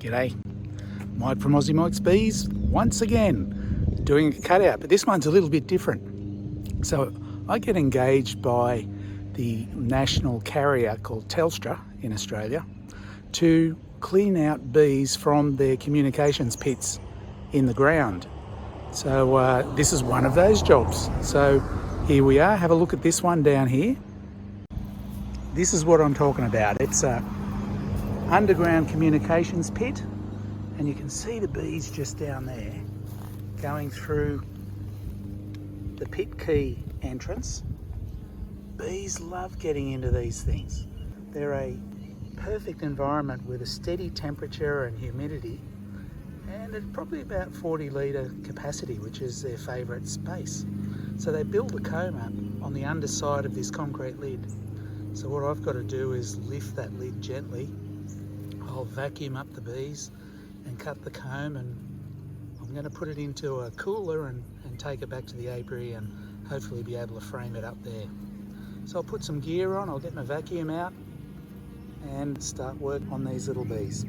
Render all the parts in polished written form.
G'day, Mike from Aussie Mike's Bees, once again doing a cutout, but this one's a little bit different. So I get engaged by the national carrier called Telstra in Australia to clean out bees from their communications pits in the ground. So this is one of those jobs. So here we are, have a look at this one down here. This is what I'm talking about. It's a underground communications pit, and you can see the bees just down there going through the pit key entrance. Bees love getting into these things. They're a perfect environment with a steady temperature and humidity, and it's probably about 40 litre capacity, which is their favourite space. So they build a comb up on the underside of this concrete lid. So what I've got to do is lift that lid gently. I'll vacuum up the bees and cut the comb, and I'm going to put it into a cooler and take it back to the apiary and hopefully be able to frame it up there. So I'll put some gear on, I'll get my vacuum out and start work on these little bees.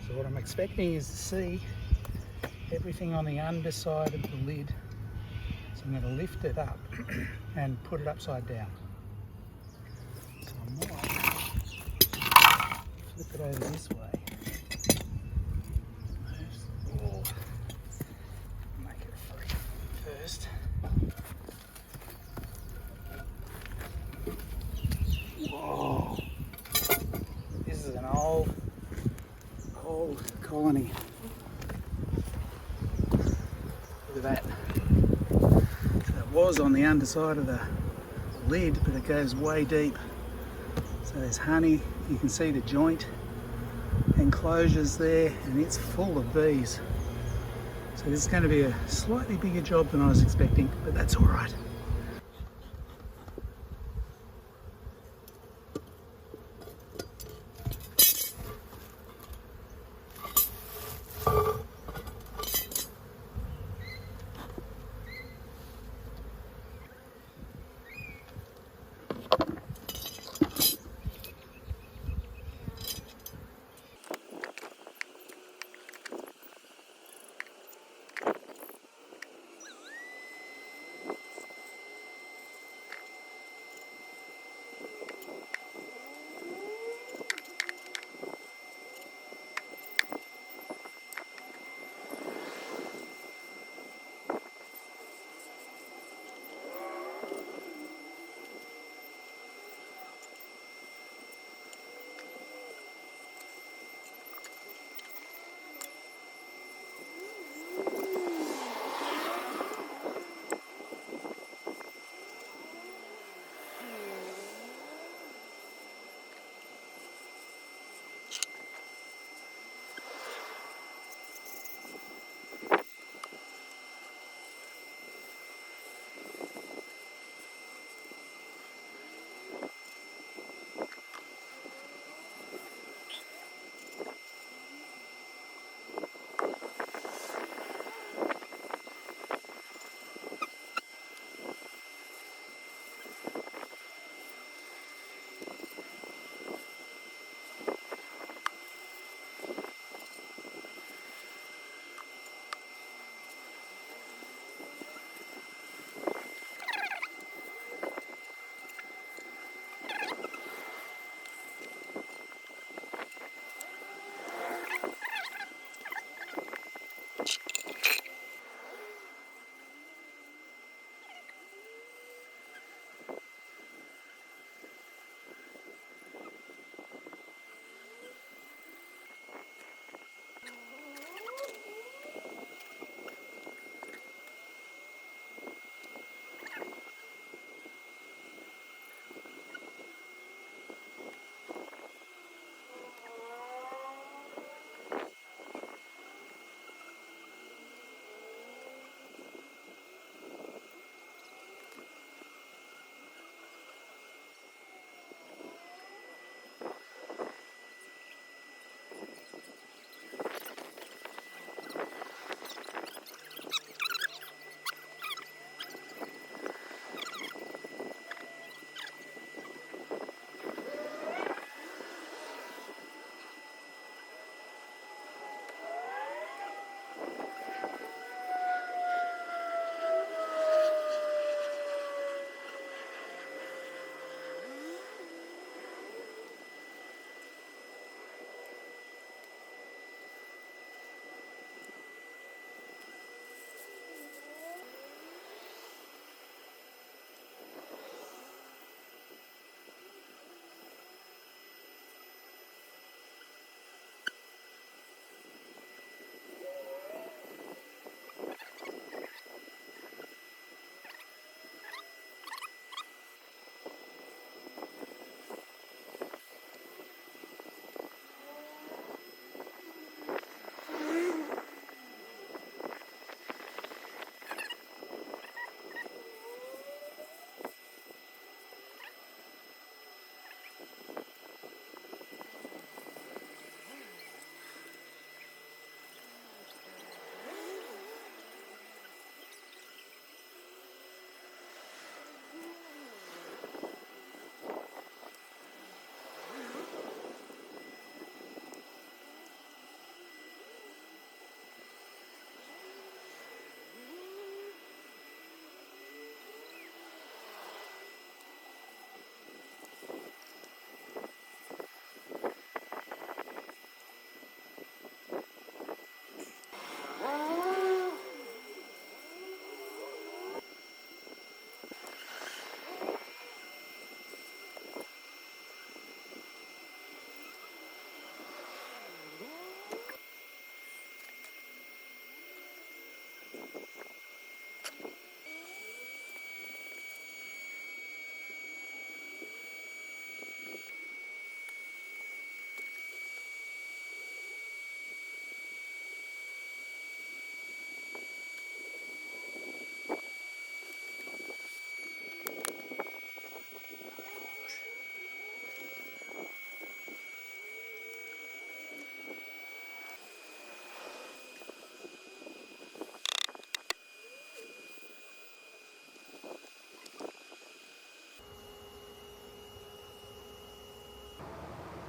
So what I'm expecting is to see everything on the underside of the lid. So I'm going to lift it up and put it upside down. So I might flip it over this way. Make it free first. Whoa! This is an old colony. Look at that. So it was on the underside of the lid, but it goes way deep. So there's honey, you can see the joint enclosures there, and it's full of bees. So this is going to be a slightly bigger job than I was expecting, but that's all right.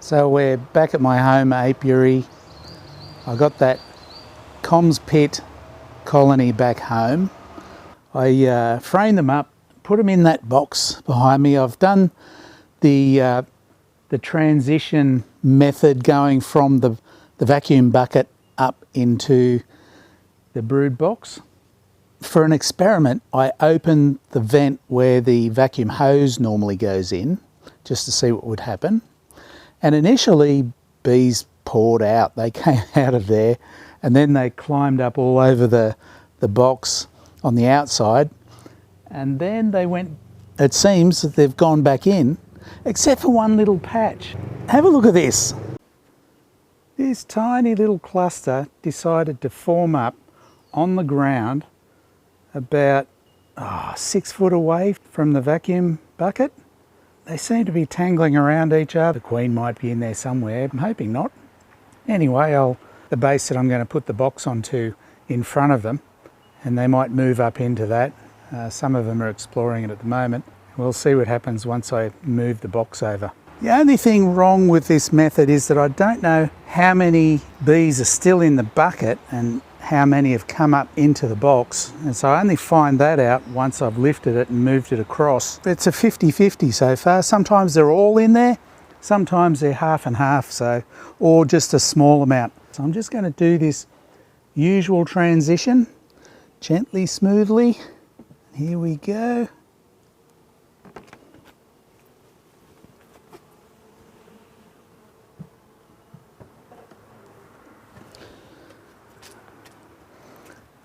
So we're back at my home apiary. I got that comms pit colony back home. I framed them up, put them in that box behind me. I've done the transition method going from the vacuum bucket up into the brood box. For an experiment, I opened the vent where the vacuum hose normally goes in, just to see what would happen. And initially, bees poured out. They came out of there, and then they climbed up all over the box on the outside. And then they went, it seems that they've gone back in, except for one little patch. Have a look at this. This tiny little cluster decided to form up on the ground about 6 foot away from the vacuum bucket. They seem to be tangling around each other. The queen might be in there somewhere. I'm hoping not. Anyway, the base that I'm going to put the box onto in front of them, and they might move up into that. Some of them are exploring it at the moment. We'll see what happens once I move the box over. The only thing wrong with this method is that I don't know how many bees are still in the bucket and how many have come up into the box, and so I only find that out once I've lifted it and moved it across. It's a 50-50 so far. Sometimes they're all in there, sometimes they're half and half, or just a small amount. So I'm just going to do this usual transition, gently, smoothly. Here we go.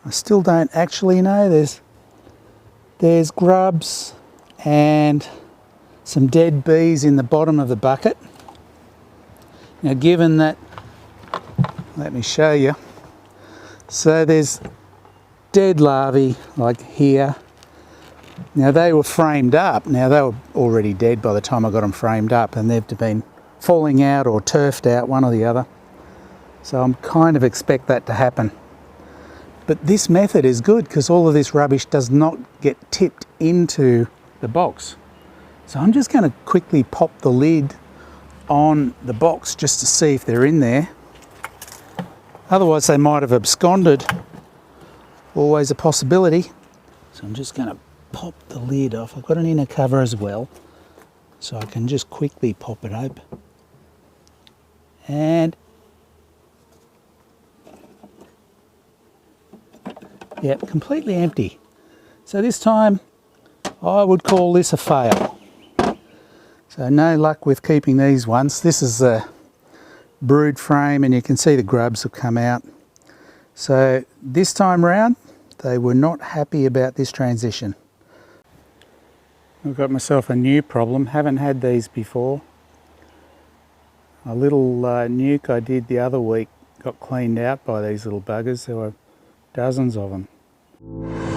I still don't actually know. There's grubs and some dead bees in the bottom of the bucket. Now, given that, let me show you. So there's dead larvae like here. Now they were framed up. Now they were already dead by the time I got them framed up, and they've been falling out or turfed out, one or the other. So I'm kind of expect that to happen. But this method is good because all of this rubbish does not get tipped into the box. So I'm just going to quickly pop the lid on the box just to see if they're in there. Otherwise they might have absconded. Always a possibility. So I'm just going to pop the lid off. I've got an inner cover as well, so I can just quickly pop it open. And yeah, completely empty. So this time I would call this a fail. So no luck with keeping these ones. This is a brood frame and you can see the grubs have come out. So this time round they were not happy about this transition. I've got myself a new problem, haven't had these before. A little nuke I did the other week got cleaned out by these little buggers. There were dozens of them.